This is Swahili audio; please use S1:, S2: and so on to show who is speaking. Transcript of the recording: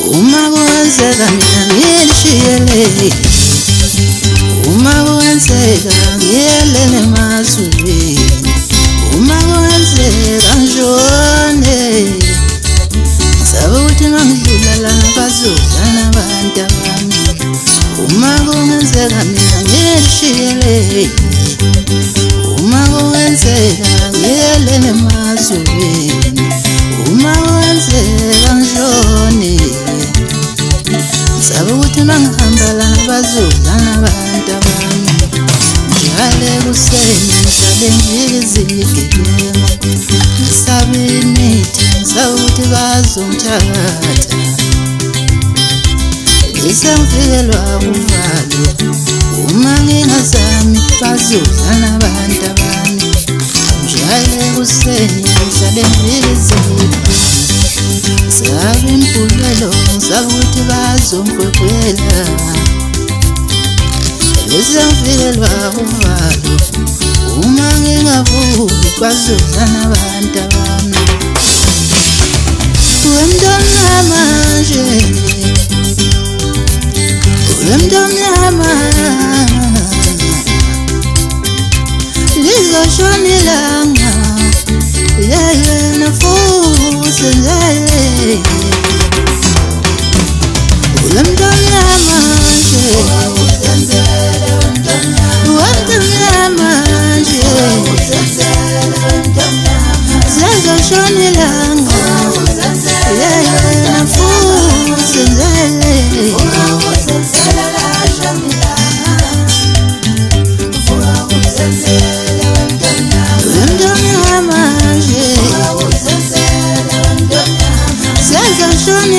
S1: uma kwenzeka mina ngilishiyele, uma kwenzeka ngiyelele emazulwini, uma kwenzeka ngishone, ngisabe ukuthi mangidlula lana bazodla nabantu abami. Uma kwenzeka mina ngilishiyele, uma kwenzeka ngiyelele emazulwini, uma kwenzeka ngishone, ngisabe ukuthi mangihamba lana bazodla nabantu abami. Njalo ekuseni ngihlale ngizigigima, ngisabe imithi, ngisabe ukuthi bazongithatha. Ngisengifikelwa uvalo, uma ngingazami bazodla nabantu abami. Njalo ekuseni ngihlale ngizigigima, ngisabe impumelo, ngisabe ukuthi bazongigwegwela. Ngisengifikelwa uvalo, uma ngingavuki bazodla nabantu abami. Wemntomnyama nje, wemntomnyama, lizoshona ilanga yena futhi nje. Wemntomnyama nje, wemntomnyama nje, lizoshona ilanga yena futhi nje. Wemntomnyama nje, lizoshona